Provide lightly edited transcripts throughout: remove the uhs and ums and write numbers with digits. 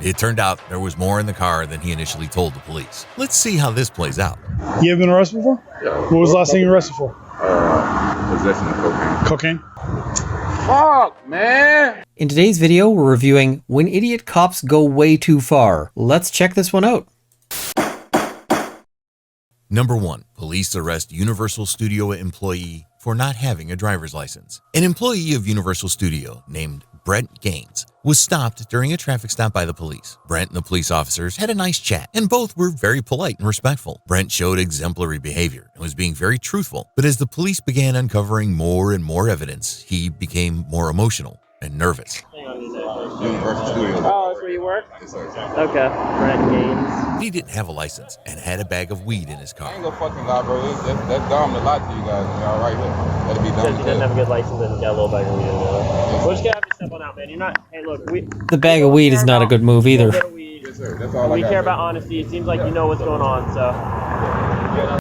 It turned out there was more in the car than he initially told the police. Let's see how this plays out. You ever been arrested before? Yeah. What was the last thing you were arrested for? Possession of cocaine. Cocaine? Fuck, man! In today's video, we're reviewing When Idiot Cops Go Way Too Far. Let's check this one out. Number 1. Police arrest Universal Studio employee for not having a driver's license. An employee of Universal Studio named Brent Gaines was stopped during a traffic stop by the police. Brent and the police officers had a nice chat, and both were very polite and respectful. Brent showed exemplary behavior and was being very truthful, but as the police began uncovering more and more evidence, he became more emotional and nervous. Universal Studios. Oh, that's where you work? Yes, sir. Okay. Brent Gaines. He didn't have a license and had a bag of weed in his I car. ain't gonna fucking lie, bro. That's dumb to lie to you guys. Y'all right here. That'll be dumb. Says he doesn't have a good license and he's got a little bag of weed in there. We're just gonna have to step on out, man. You're not. Hey, look, The bag of weed is not a good move either. Yes, sir. That's all We I got. care about honesty. It seems like you know what's going on, so.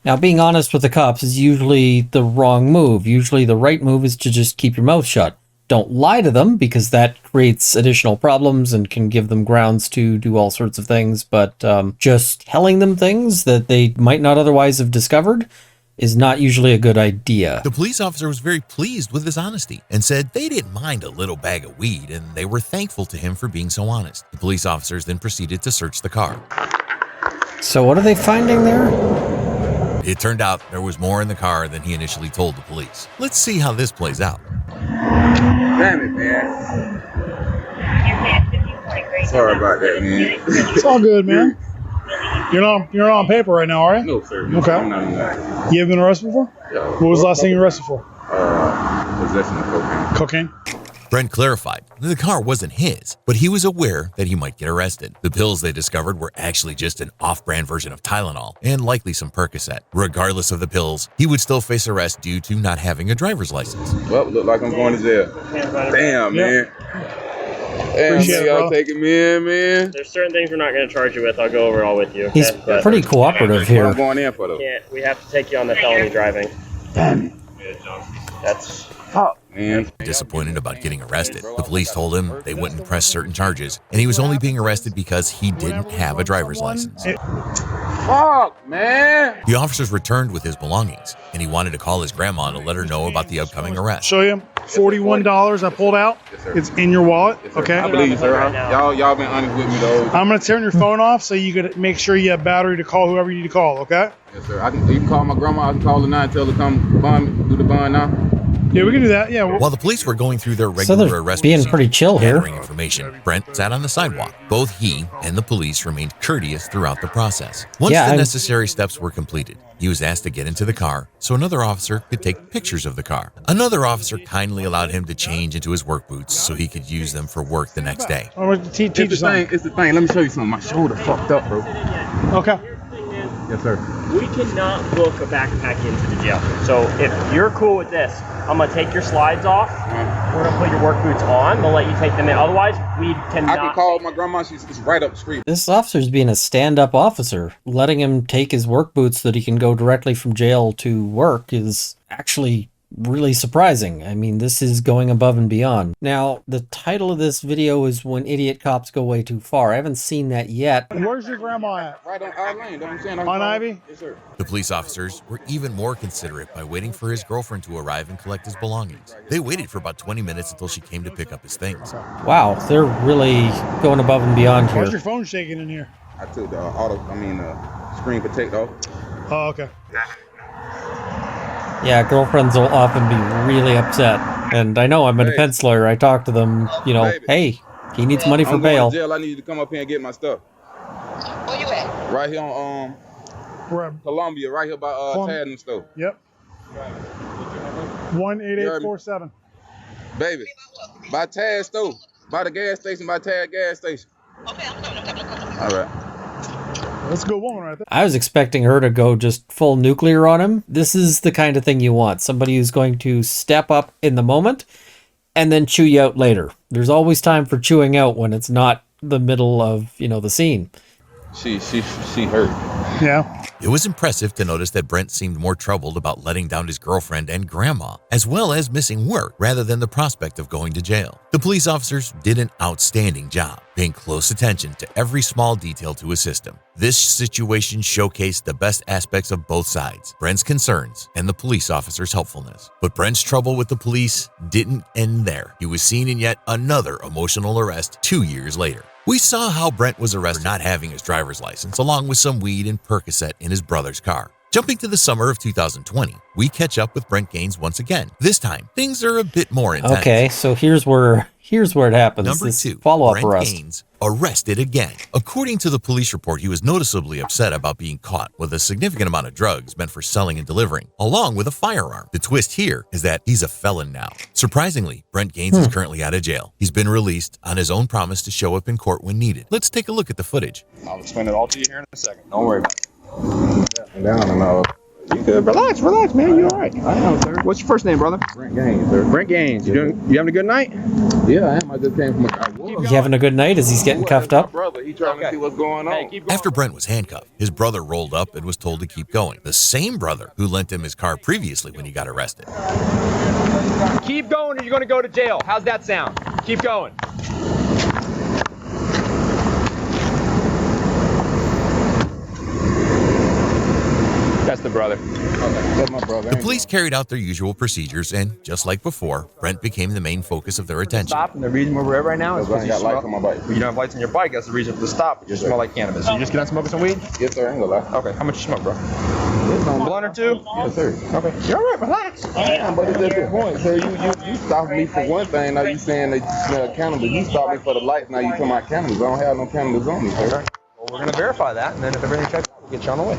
Now, being honest with the cops is usually the wrong move. Usually the right move is to just keep your mouth shut. Don't lie to them, because that creates additional problems and can give them grounds to do all sorts of things. But just telling them things that they might not otherwise have discovered is not usually a good idea. The police officer was very pleased with his honesty and said they didn't mind a little bag of weed and they were thankful to him for being so honest. The police officers then proceeded to search the car. So what are they finding there? It turned out there was more in the car than he initially told the police. Let's see how this plays out. Damn it, man. Sorry about that, man. It's all good, man. You're not on paper right now, are you? No, sir. Okay. I'm not in that. You ever been arrested before? Yeah. What was the last thing you were arrested for? Possession of cocaine. Cocaine? Brent clarified that the car wasn't his, but he was aware that he might get arrested. The pills they discovered were actually just an off-brand version of Tylenol and likely some Percocet. Regardless of the pills, he would still face arrest due to not having a driver's license. Well, look like I'm going to jail. Damn, man. Damn, Appreciate it, y'all bro. taking me in, man. There's certain things we're not going to charge you with. I'll go over it all with you. He's Okay? But pretty cooperative What here. I'm going in for, though. we have to take you on the felony driving. Damn it. That's. Fuck, man. Disappointed about getting arrested, the police told him they wouldn't press certain charges, and he was only being arrested because he didn't have a driver's license. Fuck, man. The officers returned with his belongings, and he wanted to call his grandma to let her know about the upcoming arrest. Show you. $41 I pulled out. Yes, sir. It's in your wallet. Yes, sir. Okay. I believe you, sir. Right now. Y'all been honest with me, though. I'm gonna turn your phone off so you could make sure you have battery to call whoever you need to call. Okay. Yes, sir. You can call my grandma. I can call her now and tell her to come do the bond now. Yeah, we can do that. Yeah. While the police were going through their So regular they're arrest being procedure, pretty chill here. gathering information, Brent sat on the sidewalk. Both he and the police remained courteous throughout the process. Once Yeah, the necessary steps were completed, he was asked to get into the car so another officer could take pictures of the car. Another officer kindly allowed him to change into his work boots so he could use them for work the next day. I'm gonna teach you something. It's the thing. Let me show you something. My shoulder fucked up, bro. Okay. Yes, sir. We cannot book a backpack into the jail. So if you're cool with this, I'm gonna take your slides off. We're gonna put your work boots on. They'll let you take them in. Otherwise, we cannot. I can call my grandma. She's right up the street. This officer's being a stand-up officer. Letting him take his work boots so that he can go directly from jail to work is actually really surprising. I mean, this is going above and beyond. Now, the title of this video is When Idiot Cops Go Way Too Far. I haven't seen that yet. Where's your grandma at? Right on our lane. Know what I'm saying? On Ivy? Yes, sir. The police officers were even more considerate by waiting for his girlfriend to arrive and collect his belongings. They waited for about 20 minutes until she came to pick up his things. Wow, they're really going above and beyond Why's here. your phone shaking in here? I took the screen protect off. Oh, okay. Yeah, girlfriends will often be really upset. And I know I'm a defense lawyer. I talk to them, you know, hey, he needs money for I'm bail. going to jail. I need you to come up here and get my stuff. Where you at? Right here on We're Columbia, right here by Columbia. Tad and stuff. Yep. 18847. Baby, by Tad stove, by the gas station, by Tad gas station. Okay, I'm coming. All right. That's a good woman right there. I was expecting her to go just full nuclear on him. This is the kind of thing you want. Somebody who's going to step up in the moment and then chew you out later. There's always time for chewing out when it's not the middle of, you know, the scene. She hurt. Yeah. It was impressive to notice that Brent seemed more troubled about letting down his girlfriend and grandma, as well as missing work, rather than the prospect of going to jail. The police officers did an outstanding job, paying close attention to every small detail to assist him. This situation showcased the best aspects of both sides, Brent's concerns and the police officers' helpfulness. But Brent's trouble with the police didn't end there. He was seen in yet another emotional arrest 2 years later. We saw how Brent was arrested for not having his driver's license, along with some weed and Percocet in his brother's car. Jumping to the summer of 2020, we catch up with Brent Gaines once again. This time, things are a bit more intense. Okay, so here's where it happens. Number this 2, follow-up Brent arrest. Gaines arrested again. According to the police report, he was noticeably upset about being caught with a significant amount of drugs meant for selling and delivering, along with a firearm. The twist here is that he's a felon now. Surprisingly, Brent Gaines is currently out of jail. He's been released on his own promise to show up in court when needed. Let's take a look at the footage. I'll explain it all to you here in a second. Don't worry about it. Down and all. You good? Relax, man. You all right? I am, sir. What's your first name, brother? Brent Gaines, sir. Brent Gaines. You having a good night? Yeah, I am. I just came from a You having a good night as he's getting cuffed up? brother. He trying to see what's going on. Hey, keep going. After Brent was handcuffed, his brother rolled up and was told to keep going. The same brother who lent him his car previously when he got arrested. Keep going or you're going to go to jail. How's that sound? Keep going. That's the brother. That's my brother. The police carried out their usual procedures, and just like before, Brent became the main focus of their attention. Stop, and the reason we're here right now is I because ain't you got lights smell. on my bike. You don't have lights on your bike. That's the reason for the stop. You smell like cannabis. So you just get on smoking some weed? Yes, sir. I ain't gonna lie. Okay. How much you smoke, bro? Yes, I'm Blunt or two? Yes, sir. Okay. You're all right. Relax. Yeah, but it's at the point, sir. You stopped me for one thing. Now you saying that you smell cannabis. You stopped me for the lights. Now you talking about cannabis. I don't have no cannabis on me, sir. Okay. Well, we're gonna verify that, and then if everything checks out, we'll get you on the way.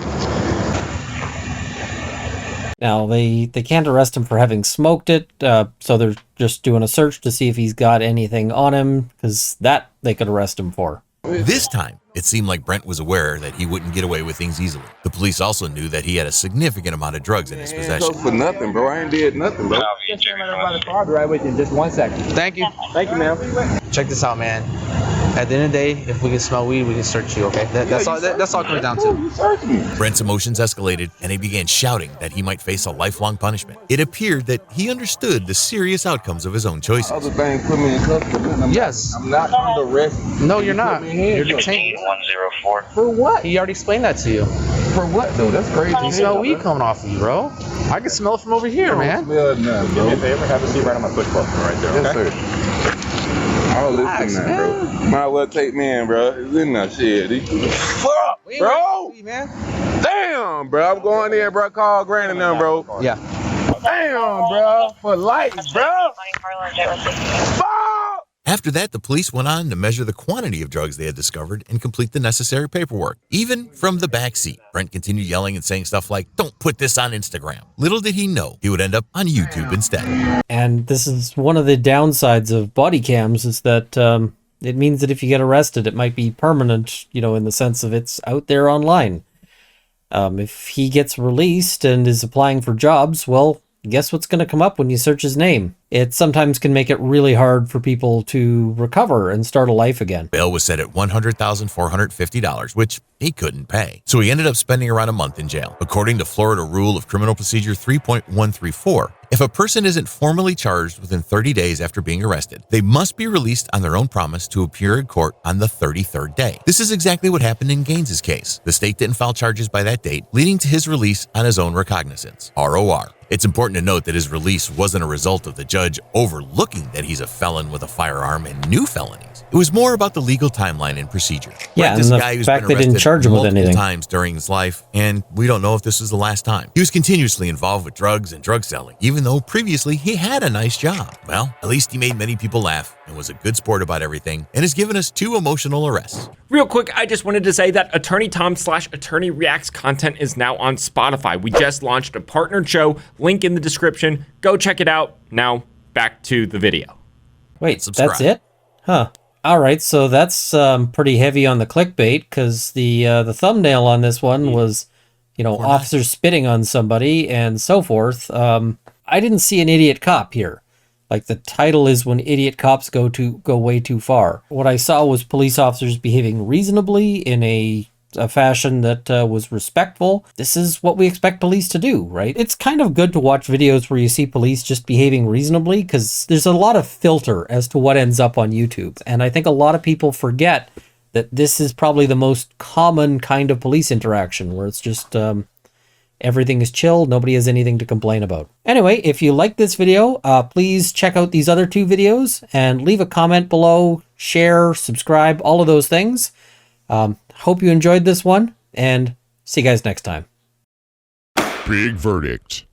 Now, they can't arrest him for having smoked it, so they're just doing a search to see if he's got anything on him, because that they could arrest him for. This time, it seemed like Brent was aware that he wouldn't get away with things easily. The police also knew that he had a significant amount of drugs in his possession. For nothing, bro. I ain't did nothing, bro. Just by the car. I'll be right with you in just 1 second. Thank you. Thank you, ma'am. Check this out, man. At the end of the day, if we can smell weed, we can search you, okay? That's all it comes down to. You search me. Brent's emotions escalated, and he began shouting that he might face a lifelong punishment. It appeared that he understood the serious outcomes of his own choices. Other things put me in custody. Yes. I'm not under arrest. No, you're not. Put me in here. You're detained. 104. For what? He already explained that to you. For what, though? That's crazy. You smell weed coming off of you, bro. I can smell it from over here, man. Smell nothing, Do me a bro. favor. Have a seat right on my push button right there. Yes, Okay. sir. I'll listen now, bro. Might as well take me in, bro. It's in there, shit. Fuck, bro. Damn, bro. I'm going in, bro. Call Granny now, bro. Yeah. Damn, bro. For lights, bro. Fuck. After that, the police went on to measure the quantity of drugs they had discovered and complete the necessary paperwork. Even from the back seat, Brent continued yelling and saying stuff like, "Don't put this on Instagram." Little did he know he would end up on YouTube instead. And this is one of the downsides of body cams, is that it means that if you get arrested, it might be permanent, in the sense of it's out there online. If he gets released and is applying for jobs, well, guess what's going to come up when you search his name? It sometimes can make it really hard for people to recover and start a life again. Bail was set at $100,450, which he couldn't pay. So he ended up spending around a month in jail. According to Florida Rule of Criminal Procedure 3.134, if a person isn't formally charged within 30 days after being arrested, they must be released on their own promise to appear in court on the 33rd day. This is exactly what happened in Gaines's case. The state didn't file charges by that date, leading to his release on his own recognizance, ROR. It's important to note that his release wasn't a result of the judge overlooking that he's a felon with a firearm and new felonies. It was more about the legal timeline and procedure. Yeah, Brent is and a guy the who's fact been they didn't arrested charge him with multiple anything. times during his life, and we don't know if this is the last time. He was continuously involved with drugs and drug selling, even though previously he had a nice job. Well, at least he made many people laugh and was a good sport about everything, and has given us 2 emotional arrests. Real quick, I just wanted to say that Attorney Tom / Attorney Reacts content is now on Spotify. We just launched a partnered show, link in the description. Go check it out. Now, back to the video. Wait, Subscribe. that's it? Huh. All right, so that's pretty heavy on the clickbait, because the thumbnail on this one was, officers spitting on somebody and so forth. I didn't see an idiot cop here. Like, the title is When Idiot Cops Go Way Too Far. What I saw was police officers behaving reasonably in a a fashion that was respectful. This is what we expect police to do, right? It's kind of good to watch videos where you see police just behaving reasonably, because there's a lot of filter as to what ends up on YouTube. And I think a lot of people forget that this is probably the most common kind of police interaction, where it's just everything is chill, nobody has anything to complain about. Anyway, if you like this video, please check out these other 2 videos and leave a comment below, share, subscribe, all of those things. Hope you enjoyed this one, and see you guys next time. Big verdict.